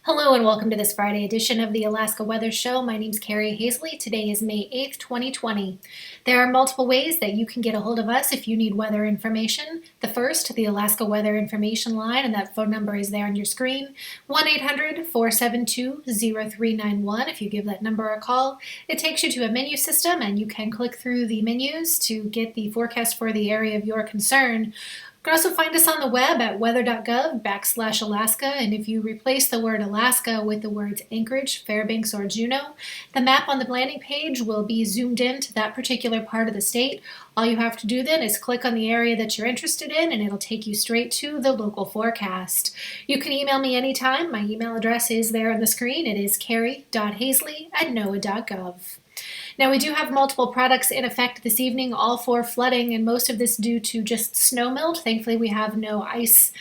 Hello and welcome to this Friday edition of the Alaska Weather Show. My name's Carrie Hazley. Today is May 8th, 2020. There are multiple ways that you can get a hold of us if you need weather information. The first, the Alaska Weather Information Line, and that phone number is there on your screen, 1-800-472-0391. If you give that number a call, it takes you to a menu system and you can click through the menus to get the forecast for the area of your concern. You can also find us on the web at weather.gov/Alaska, and if you replace the word Alaska with the words Anchorage, Fairbanks, or Juneau, the map on the landing page will be zoomed in to that particular part of the state. All you have to do then is click on the area that you're interested in, and it'll take you straight to the local forecast. You can email me anytime. My email address is there on the screen. It is carrie.hazley@noaa.gov. Now, we do have multiple products in effect this evening, all for flooding, and most of this due to just snow melt. Thankfully, we have no ice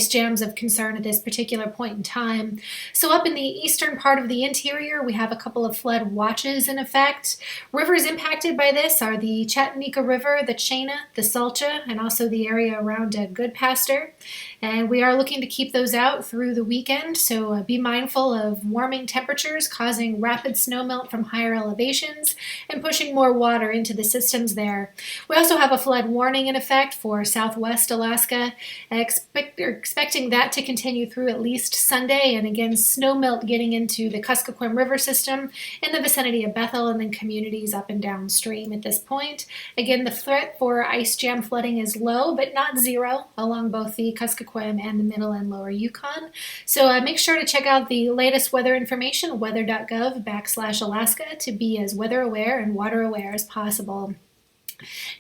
jams of concern at this particular point in time. So up in the eastern part of the interior, we have a couple of flood watches in effect. Rivers impacted by this are the Chattanooga River, the Chena, the Salcha, and also the area around Goodpaster. And we are looking to keep those out through the weekend, so be mindful of warming temperatures causing rapid snowmelt from higher elevations and pushing more water into the systems there. We also have a flood warning in effect for southwest Alaska, expecting that to continue through at least Sunday, and again, snowmelt getting into the Kuskokwim River system in the vicinity of Bethel and then communities up and downstream at this point. Again, the threat for ice jam flooding is low, but not zero along both the Kuskokwim and the middle and lower Yukon. So make sure to check out the latest weather information, weather.gov/Alaska, to be as weather aware and water aware as possible.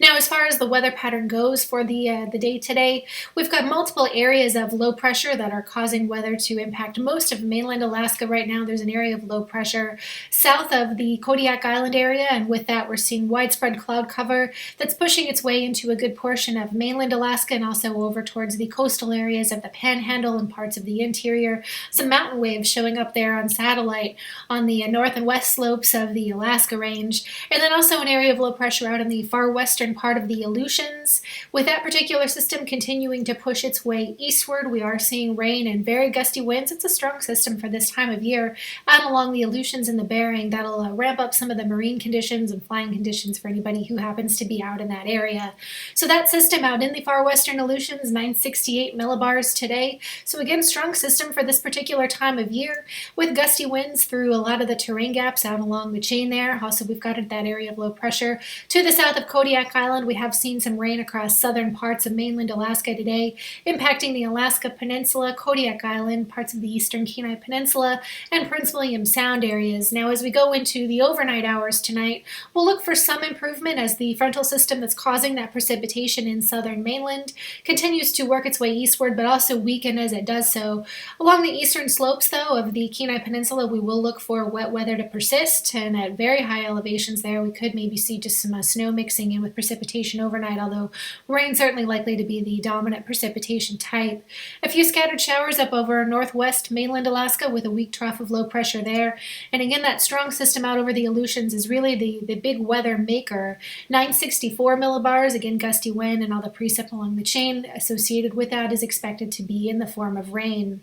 Now, as far as the weather pattern goes for the day today, we've got multiple areas of low pressure that are causing weather to impact most of mainland Alaska right now. There's an area of low pressure south of the Kodiak Island area, and with that we're seeing widespread cloud cover that's pushing its way into a good portion of mainland Alaska and also over towards the coastal areas of the Panhandle and parts of the interior. Some mountain waves showing up there on satellite on the north and west slopes of the Alaska Range, and then also an area of low pressure out in the far western part of the Aleutians. With that particular system continuing to push its way eastward, we are seeing rain and very gusty winds. It's a strong system for this time of year out along the Aleutians and the Bering. That'll ramp up some of the marine conditions and flying conditions for anybody who happens to be out in that area. So that system out in the far western Aleutians, 968 millibars today. So again, strong system for this particular time of year with gusty winds through a lot of the terrain gaps out along the chain there. Also, we've got that area of low pressure to the south of Kodiak Island. We have seen some rain across southern parts of mainland Alaska today, impacting the Alaska Peninsula, Kodiak Island, parts of the eastern Kenai Peninsula, and Prince William Sound areas. Now, as we go into the overnight hours tonight, we'll look for some improvement as the frontal system that's causing that precipitation in southern mainland continues to work its way eastward, but also weaken as it does so. Along the eastern slopes, though, of the Kenai Peninsula, we will look for wet weather to persist, and at very high elevations there, we could maybe see just some snow mixing in with precipitation overnight, although rain certainly likely to be the dominant precipitation type. A few scattered showers up over northwest mainland Alaska with a weak trough of low pressure there. And again, that strong system out over the Aleutians is really the big weather maker. 964 millibars, again, gusty wind, and all the precip along the chain associated with that is expected to be in the form of rain.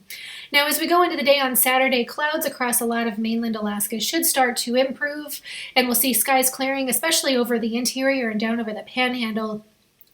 Now, as we go into the day on Saturday, clouds across a lot of mainland Alaska should start to improve, and we'll see skies clearing, especially over the interior and down over the Panhandle.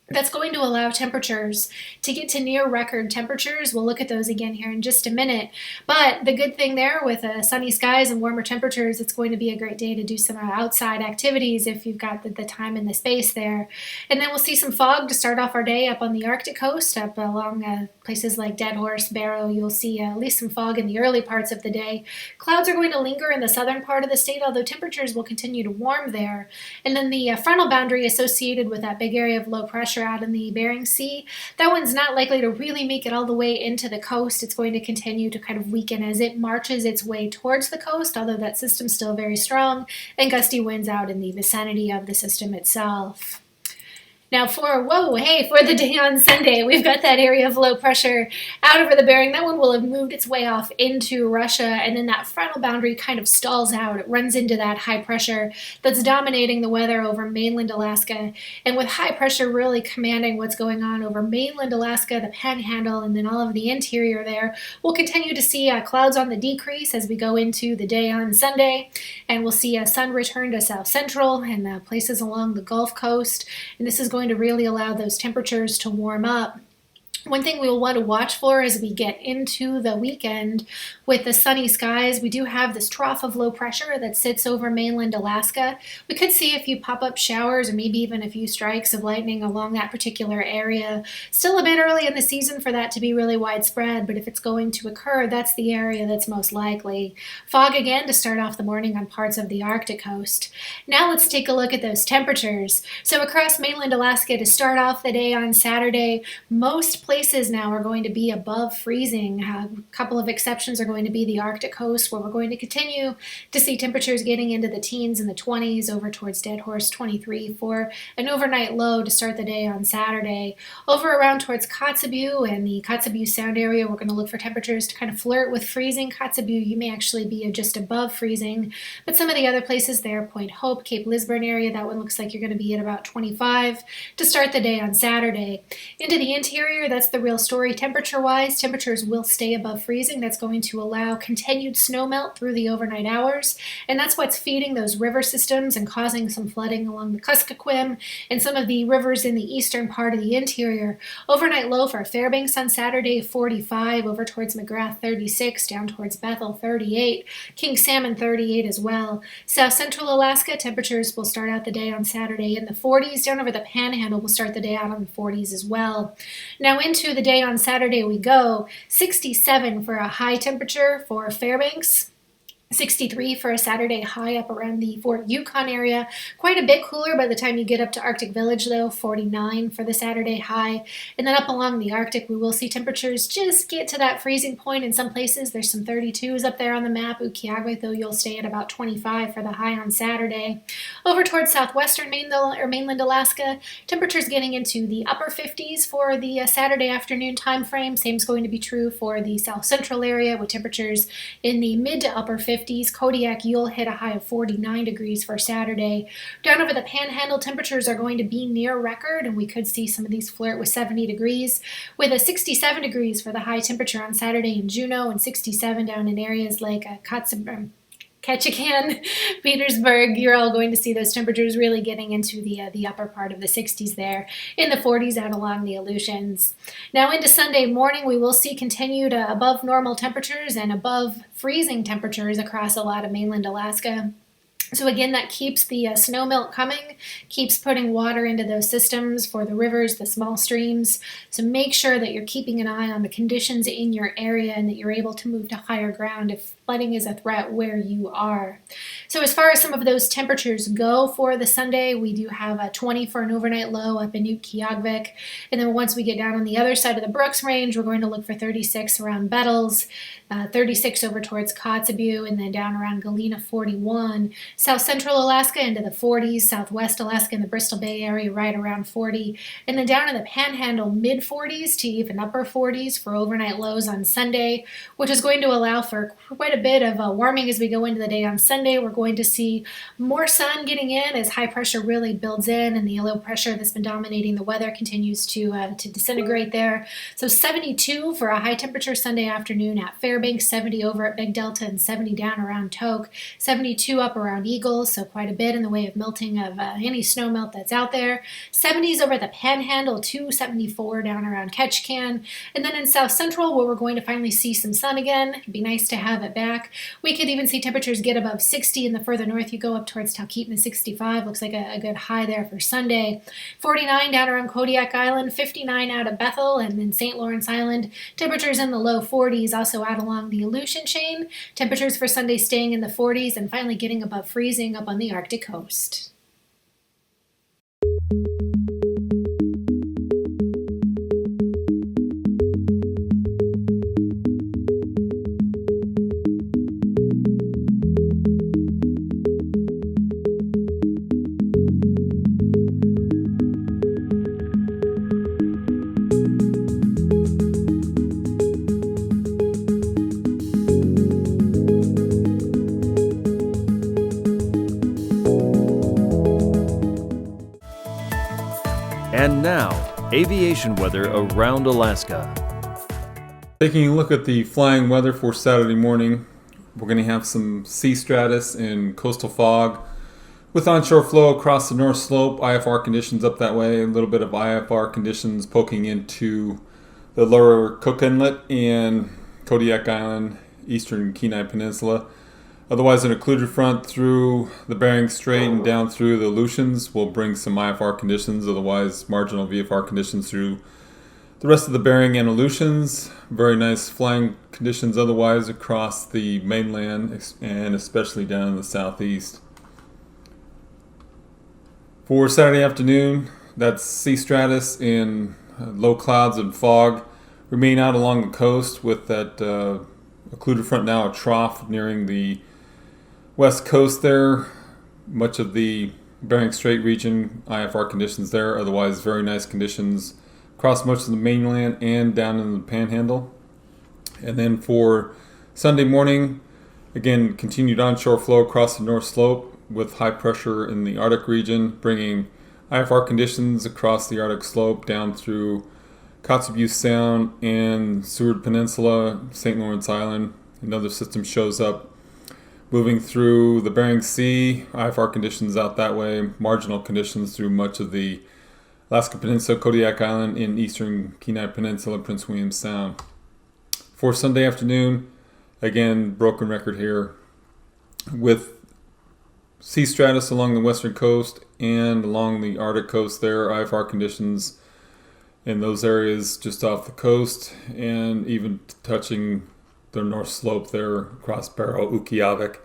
That's going to allow temperatures to get to near record temperatures. We'll look at those again here in just a minute. But the good thing there with sunny skies and warmer temperatures, it's going to be a great day to do some outside activities if you've got the time and the space there. And then we'll see some fog to start off our day up on the Arctic coast, up along places like Dead Horse, Barrow, you'll see at least some fog in the early parts of the day. Clouds are going to linger in the southern part of the state, although temperatures will continue to warm there. And then the frontal boundary associated with that big area of low pressure out in the Bering Sea, that one's not likely to really make it all the way into the coast. It's going to continue to kind of weaken as it marches its way towards the coast, although that system's still very strong, and gusty winds out in the vicinity of the system itself. Now for the day on Sunday, we've got that area of low pressure out over the Bering. That one will have moved its way off into Russia, and then that frontal boundary kind of stalls out. It runs into that high pressure that's dominating the weather over mainland Alaska, and with high pressure really commanding what's going on over mainland Alaska, the Panhandle, and then all of the interior there, we'll continue to see clouds on the decrease as we go into the day on Sunday, and we'll see a sun return to south central and places along the Gulf Coast, and this is going to really allow those temperatures to warm up. One thing we will want to watch for as we get into the weekend with the sunny skies, we do have this trough of low pressure that sits over mainland Alaska. We could see a few pop-up showers or maybe even a few strikes of lightning along that particular area. Still a bit early in the season for that to be really widespread, but if it's going to occur, that's the area that's most likely. Fog again to start off the morning on parts of the Arctic coast. Now let's take a look at those temperatures. So across mainland Alaska to start off the day on Saturday, most places now are going to be above freezing. A couple of exceptions are going to be the Arctic coast, where we're going to continue to see temperatures getting into the teens and the 20s over towards Dead Horse 23 for an overnight low to start the day on Saturday. Over around towards Kotzebue and the Kotzebue Sound area, we're going to look for temperatures to kind of flirt with freezing. Kotzebue, you may actually be just above freezing, but some of the other places there, Point Hope, Cape Lisburne area, that one looks like you're going to be at about 25 to start the day on Saturday. Into the interior, that's the real story. Temperature-wise, temperatures will stay above freezing. That's going to allow continued snowmelt through the overnight hours, and that's what's feeding those river systems and causing some flooding along the Kuskokwim and some of the rivers in the eastern part of the interior. Overnight low for Fairbanks on Saturday, 45, over towards McGrath, 36, down towards Bethel, 38, King Salmon, 38 as well. South central Alaska, temperatures will start out the day on Saturday in the 40s. Down over the Panhandle, we'll start the day out on the 40s as well. Now into the day on Saturday we go. 67 for a high temperature for Fairbanks. 63 for a Saturday high up around the Fort Yukon area. Quite a bit cooler by the time you get up to Arctic Village though. 49 for the Saturday high. And then up along the Arctic we will see temperatures just get to that freezing point in some places. There's some 32s up there on the map. AKwx though you'll stay at about 25 for the high on Saturday. Over towards southwestern mainland Alaska, temperatures getting into the upper 50s for the Saturday afternoon time frame. Same's going to be true for the south central area with temperatures in the mid to upper 50s. Kodiak, you'll hit a high of 49 degrees for Saturday. Down over the Panhandle, temperatures are going to be near record, and we could see some of these flirt with 70 degrees, with a 67 degrees for the high temperature on Saturday in Juneau, and 67 down in areas like Ketchikan, Petersburg. You're all going to see those temperatures really getting into the upper part of the 60s there, in the 40s out along the Aleutians. Now into Sunday morning, we will see continued above normal temperatures and above freezing temperatures across a lot of mainland Alaska. So again, that keeps the snowmelt coming, keeps putting water into those systems for the rivers, the small streams. So make sure that you're keeping an eye on the conditions in your area and that you're able to move to higher ground if flooding is a threat where you are. So as far as some of those temperatures go for the Sunday, we do have a 20 for an overnight low up in AKwx. And then once we get down on the other side of the Brooks Range, we're going to look for 36 around Bettles, 36 over towards Kotzebue, and then down around Galena, 41. South central Alaska into the 40s, southwest Alaska in the Bristol Bay area right around 40, and then down in the Panhandle mid 40s to even upper 40s for overnight lows on Sunday, which is going to allow for quite a bit of warming as we go into the day on Sunday. We're going to see more sun getting in as high pressure really builds in and the low pressure that's been dominating the weather continues to disintegrate there. So 72 for a high temperature Sunday afternoon at Fairbanks, 70 over at Big Delta, and 70 down around Tok, 72 up around around Eagle, so quite a bit in the way of melting of any snow melt that's out there. 70s over the Panhandle, 274 down around Ketchikan. And then in South Central, where we're going to finally see some sun again, it'd be nice to have it back. We could even see temperatures get above 60 in the further north you go up towards Talkeetna. 65 looks like a good high there for Sunday. 49 down around Kodiak Island, 59 out of Bethel, and then St. Lawrence Island. Temperatures in the low 40s, also out along the Aleutian chain. Temperatures for Sunday staying in the 40s and finally getting above freezing up on the Arctic coast. And now, aviation weather around Alaska. Taking a look at the flying weather for Saturday morning, we're going to have some sea stratus and coastal fog with onshore flow across the north slope, IFR conditions up that way, a little bit of IFR conditions poking into the lower Cook Inlet and Kodiak Island, eastern Kenai Peninsula. Otherwise, an occluded front through the Bering Strait and down through the Aleutians will bring some IFR conditions, otherwise marginal VFR conditions through the rest of the Bering and Aleutians. Very nice flying conditions otherwise across the mainland and especially down in the southeast. For Saturday afternoon, that's sea stratus and low clouds and fog remain out along the coast with that occluded front now a trough nearing the west coast there. Much of the Bering Strait region, IFR conditions there. Otherwise, very nice conditions across much of the mainland and down in the Panhandle. And then for Sunday morning, again, continued onshore flow across the north slope with high pressure in the Arctic region, bringing IFR conditions across the Arctic slope down through Kotzebue Sound and Seward Peninsula, St. Lawrence Island. Another system shows up moving through the Bering Sea, IFR conditions out that way, marginal conditions through much of the Alaska Peninsula, Kodiak Island, in eastern Kenai Peninsula, Prince William Sound. For Sunday afternoon, again, broken record here with sea stratus along the western coast and along the Arctic coast there, IFR conditions in those areas just off the coast and even touching the north slope there across Barrow, Ukqiavik.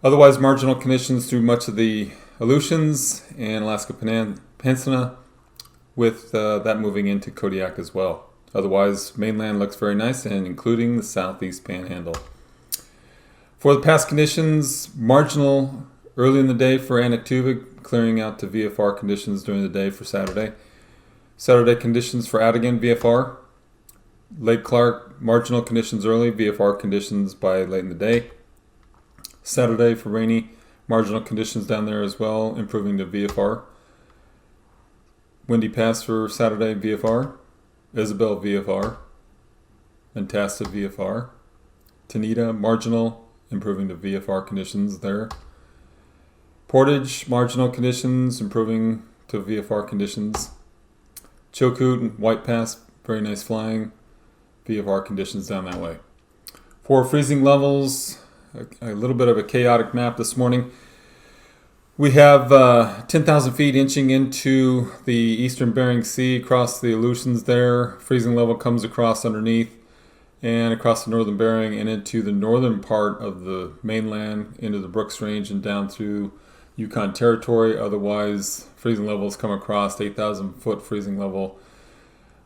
Otherwise, marginal conditions through much of the Aleutians and Alaska Peninsula with that moving into Kodiak as well. Otherwise, mainland looks very nice and including the southeast Panhandle. For the past conditions, marginal early in the day for Anaktuvik, clearing out to VFR conditions during the day for Saturday. Saturday conditions for Adigan, VFR. Lake Clark, marginal conditions early, VFR conditions by late in the day. Saturday for Rainy, marginal conditions down there as well, improving to VFR. Windy Pass for Saturday, VFR. Isabel, VFR. Antasta, VFR. Tanita, marginal, improving to VFR conditions there. Portage, marginal conditions, improving to VFR conditions. Chilkoot and White Pass, very nice flying. VFR conditions down that way. For freezing levels, a little bit of a chaotic map this morning. We have 10,000 feet inching into the eastern Bering Sea across the Aleutians there. Freezing level comes across underneath and across the northern Bering and into the northern part of the mainland, into the Brooks Range and down through Yukon Territory. Otherwise, freezing levels come across 8,000 foot freezing level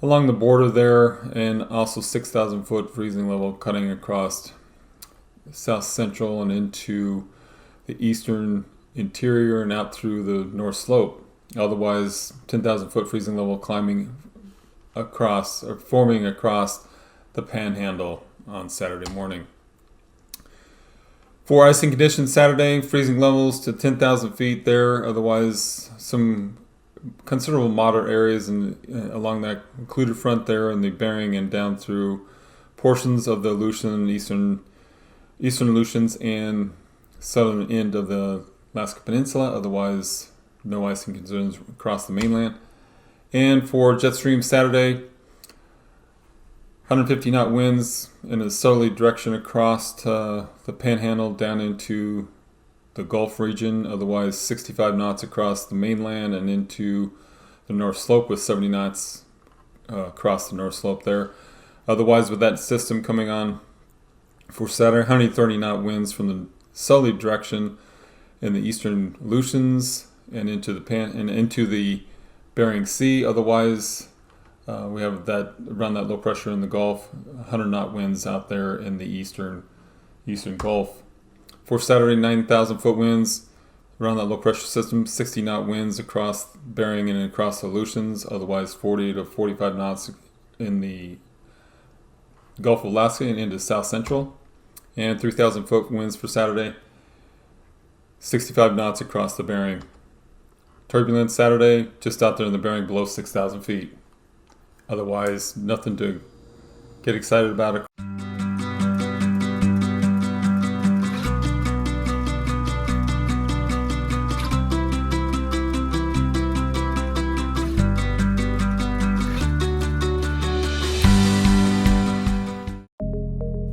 along the border there, and also 6,000 foot freezing level cutting across south central and into the eastern interior and out through the north slope. Otherwise, 10,000 foot freezing level climbing across or forming across the Panhandle on Saturday morning. For icing conditions Saturday, freezing levels to 10,000 feet there. Otherwise, some considerable moderate areas along that occluded front there in the Bering and down through portions of the Aleutian, eastern Aleutians and southern end of the Alaska Peninsula, otherwise no icing concerns across the mainland. And for jet stream Saturday, 150 knot winds in a southerly direction across the Panhandle down into the Gulf region, otherwise 65 knots across the mainland and into the North Slope with 70 knots across the North Slope there. Otherwise, with that system coming on for Saturday, 130 knot winds from the southerly direction in the eastern Aleutians and into the Bering Sea. Otherwise, we have that around that low pressure in the Gulf, 100 knot winds out there in the eastern Gulf. For Saturday, 9,000 foot winds around that low pressure system, 60 knot winds across Bering and across the Aleutians. Otherwise, 40 to 45 knots in the Gulf of Alaska and into South Central. And 3,000 foot winds for Saturday, 65 knots across the Bering. Turbulence Saturday, just out there in the Bering below 6,000 feet. Otherwise, nothing to get excited about.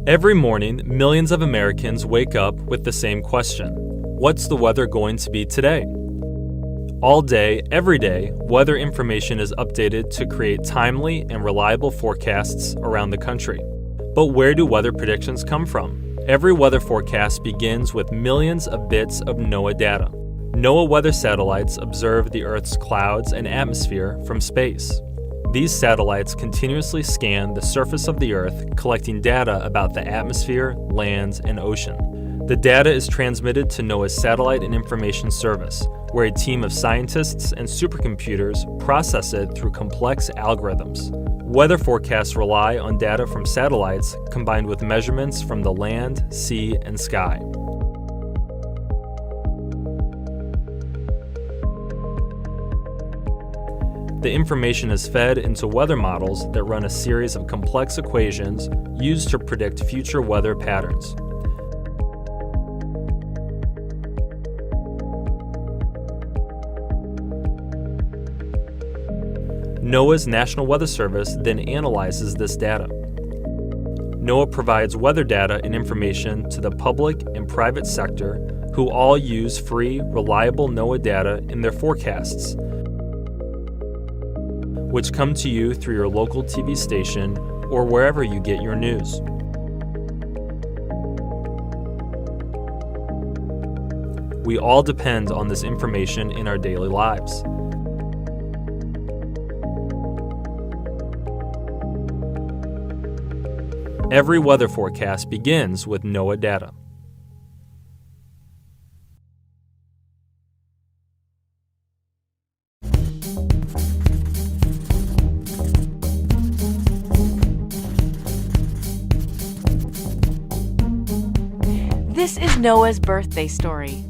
Every morning, millions of Americans wake up with the same question: what's the weather going to be today? All day, every day, weather information is updated to create timely and reliable forecasts around the country. But where do weather predictions come from? Every weather forecast begins with millions of bits of NOAA data. NOAA weather satellites observe the Earth's clouds and atmosphere from space. These satellites continuously scan the surface of the Earth, collecting data about the atmosphere, land, and ocean. The data is transmitted to NOAA's Satellite and Information Service, where a team of scientists and supercomputers process it through complex algorithms. Weather forecasts rely on data from satellites combined with measurements from the land, sea, and sky. The information is fed into weather models that run a series of complex equations used to predict future weather patterns. NOAA's National Weather Service then analyzes this data. NOAA provides weather data and information to the public and private sector, who all use free, reliable NOAA data in their forecasts, which come to you through your local TV station or wherever you get your news. We all depend on this information in our daily lives. Every weather forecast begins with NOAA data. This is NOAA's birthday story.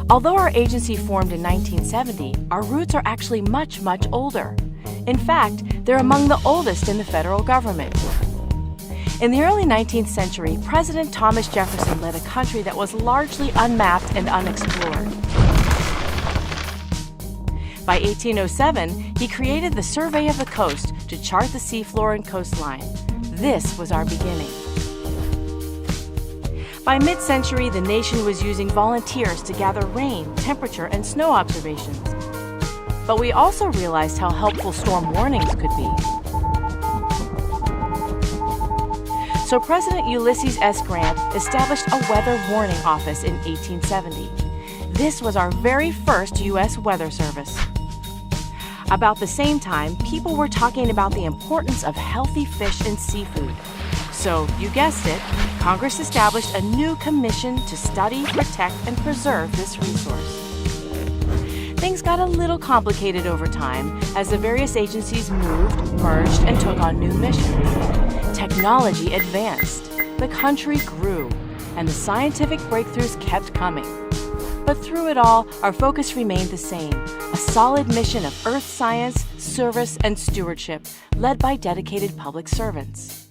Although our agency formed in 1970, our roots are actually much, much older. In fact, they're among the oldest in the federal government. In the early 19th century, President Thomas Jefferson led a country that was largely unmapped and unexplored. By 1807, he created the Survey of the Coast to chart the seafloor and coastline. This was our beginning. By mid-century, the nation was using volunteers to gather rain, temperature, and snow observations. But we also realized how helpful storm warnings could be. So President Ulysses S. Grant established a weather warning office in 1870. This was our very first U.S. Weather Service. About the same time, people were talking about the importance of healthy fish and seafood. So, you guessed it, Congress established a new commission to study, protect, and preserve this resource. Things got a little complicated over time as the various agencies moved, merged, and took on new missions. Technology advanced, the country grew, and the scientific breakthroughs kept coming. But through it all, our focus remained the same, a solid mission of earth science, service, and stewardship, led by dedicated public servants.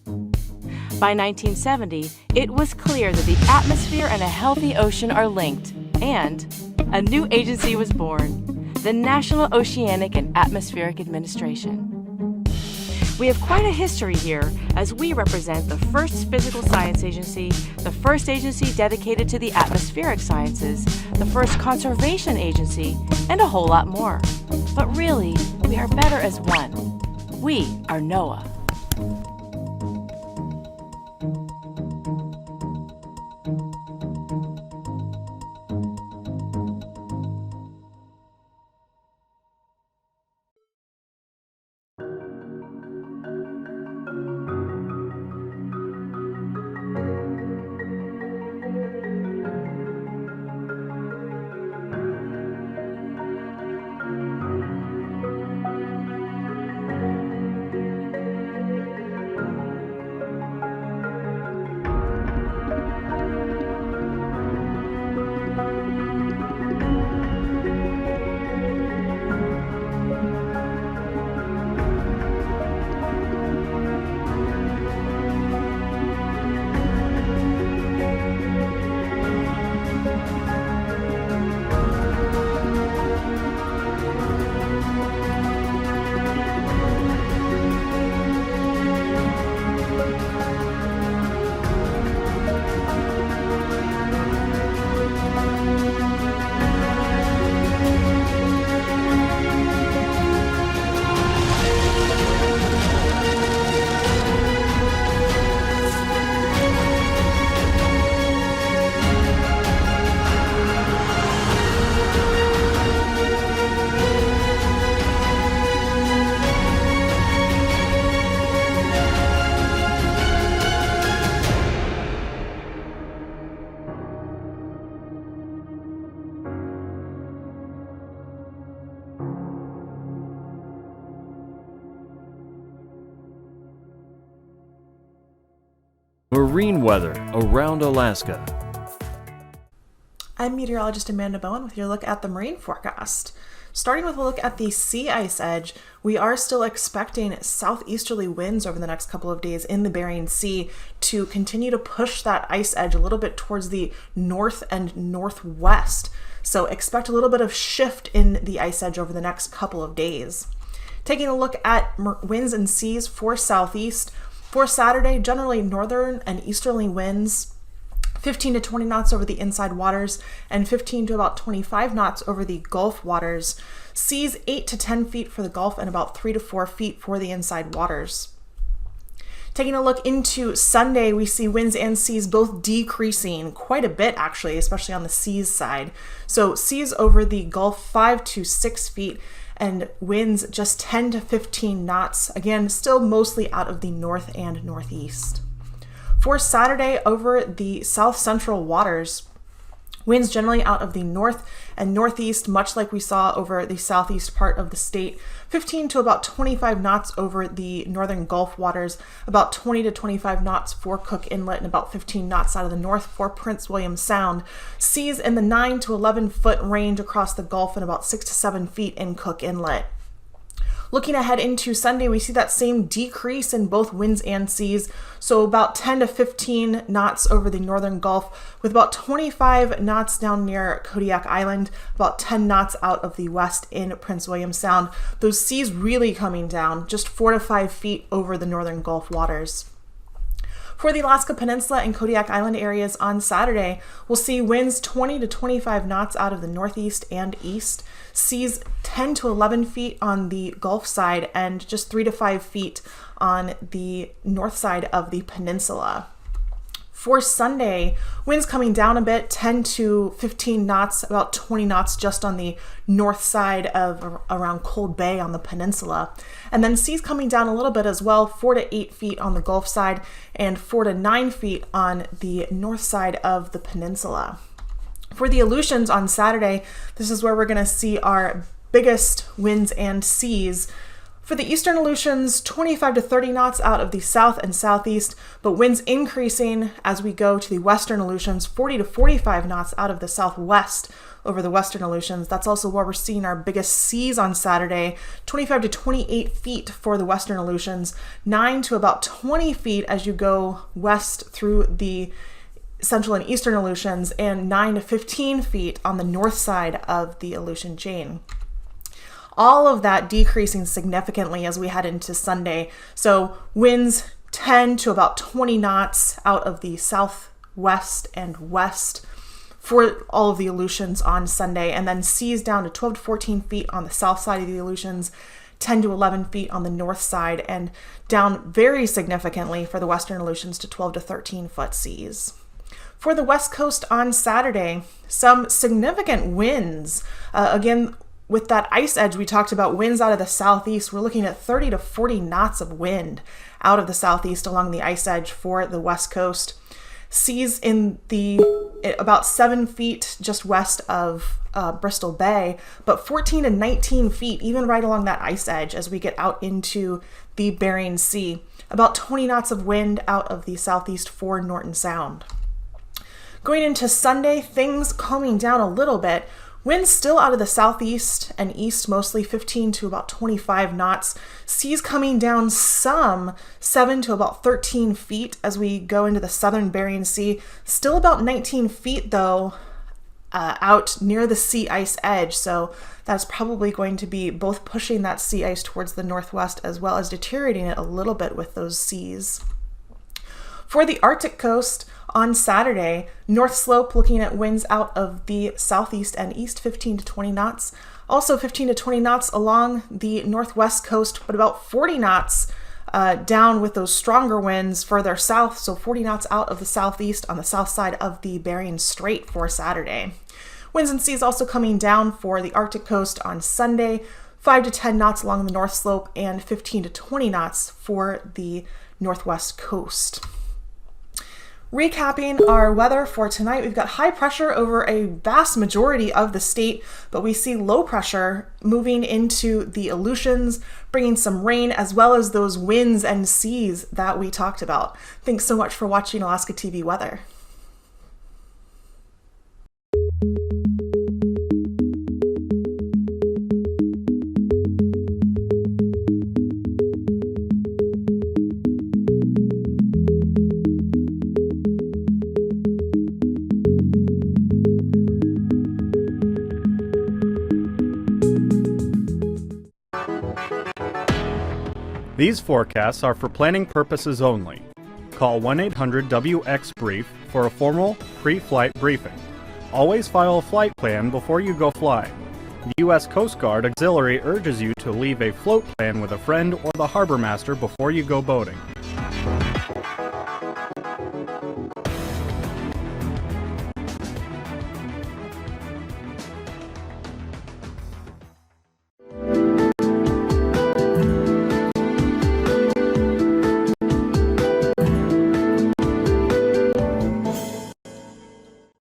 By 1970, it was clear that the atmosphere and a healthy ocean are linked, and a new agency was born, the National Oceanic and Atmospheric Administration. We have quite a history here, as we represent the first physical science agency, the first agency dedicated to the atmospheric sciences, the first conservation agency, and a whole lot more. But really, we are better as one. We are NOAA. Marine weather around Alaska. I'm meteorologist Amanda Bowen with your look at the marine forecast. Starting with a look at the sea ice edge, we are still expecting southeasterly winds over the next couple of days in the Bering Sea to continue to push that ice edge a little bit towards the north and northwest. So expect a little bit of shift in the ice edge over the next couple of days. Taking a look at winds and seas for southeast, for Saturday, generally northern and easterly winds, 15 to 20 knots over the inside waters and 15 to about 25 knots over the Gulf waters. Seas 8 to 10 feet for the Gulf and about 3 to 4 feet for the inside waters. Taking a look into Sunday, we see winds and seas both decreasing quite a bit, actually, especially on the seas side. So seas over the Gulf 5 to 6 feet and winds just 10 to 15 knots. Again, still mostly out of the north and northeast. For Saturday, over the south central waters, winds generally out of the north and northeast, much like we saw over the southeast part of the state. 15 to about 25 knots over the northern Gulf waters, about 20 to 25 knots for Cook Inlet, and about 15 knots out of the north for Prince William Sound. Seas in the 9 to 11 foot range across the Gulf and about 6 to 7 feet in Cook Inlet. Looking ahead into Sunday, we see that same decrease in both winds and seas, so about 10 to 15 knots over the northern Gulf, with about 25 knots down near Kodiak Island, about 10 knots out of the west in Prince William Sound. Those seas really coming down, just 4 to 5 feet over the northern Gulf waters. For the Alaska Peninsula and Kodiak Island areas on Saturday, we'll see winds 20 to 25 knots out of the northeast and east, seas 10 to 11 feet on the Gulf side, and just 3 to 5 feet on the north side of the peninsula. For Sunday, winds coming down a bit, 10 to 15 knots, about 20 knots just on the north side of around Cold Bay on the peninsula. And then seas coming down a little bit as well, 4 to 8 feet on the Gulf side and 4 to 9 feet on the north side of the peninsula. For the Aleutians on Saturday, this is where we're going to see our biggest winds and seas. For the eastern Aleutians, 25 to 30 knots out of the south and southeast, but winds increasing as we go to the western Aleutians, 40 to 45 knots out of the southwest over the western Aleutians. That's also where we're seeing our biggest seas on Saturday, 25 to 28 feet for the western Aleutians, 9 to about 20 feet as you go west through the central and eastern Aleutians, and 9 to 15 feet on the north side of the Aleutian chain. All of that decreasing significantly as we head into Sunday. So winds 10 to about 20 knots out of the southwest and west for all of the Aleutians on Sunday, and then seas down to 12 to 14 feet on the south side of the Aleutians, 10 to 11 feet on the north side, and down very significantly for the western Aleutians to 12 to 13 foot seas. For the west coast on Saturday, some significant winds. Again, with that ice edge we talked about, winds out of the southeast, we're looking at 30 to 40 knots of wind out of the southeast along the ice edge for the west coast. Seas in the about 7 feet just west of Bristol Bay, but 14 to 19 feet even right along that ice edge as we get out into the Bering Sea. About 20 knots of wind out of the southeast for Norton Sound. Going into Sunday, things calming down a little bit. Winds still out of the southeast and east, mostly 15 to about 25 knots. Seas coming down some, 7 to about 13 feet as we go into the southern Bering Sea. Still about 19 feet, though, out near the sea ice edge. So that's probably going to be both pushing that sea ice towards the northwest as well as deteriorating it a little bit with those seas. For the Arctic coast, on Saturday, North Slope looking at winds out of the southeast and east, 15 to 20 knots. Also 15 to 20 knots along the northwest coast, but about 40 knots down with those stronger winds further south. So 40 knots out of the southeast on the south side of the Bering Strait for Saturday. Winds and seas also coming down for the Arctic coast on Sunday, 5 to 10 knots along the North Slope and 15 to 20 knots for the northwest coast. Recapping our weather for tonight, we've got high pressure over a vast majority of the state, but we see low pressure moving into the Aleutians, bringing some rain as well as those winds and seas that we talked about. Thanks so much for watching Alaska TV Weather. These forecasts are for planning purposes only. Call 1-800-WX-BRIEF for a formal pre-flight briefing. Always file a flight plan before you go flying. The U.S. Coast Guard Auxiliary urges you to leave a float plan with a friend or the harbor master before you go boating.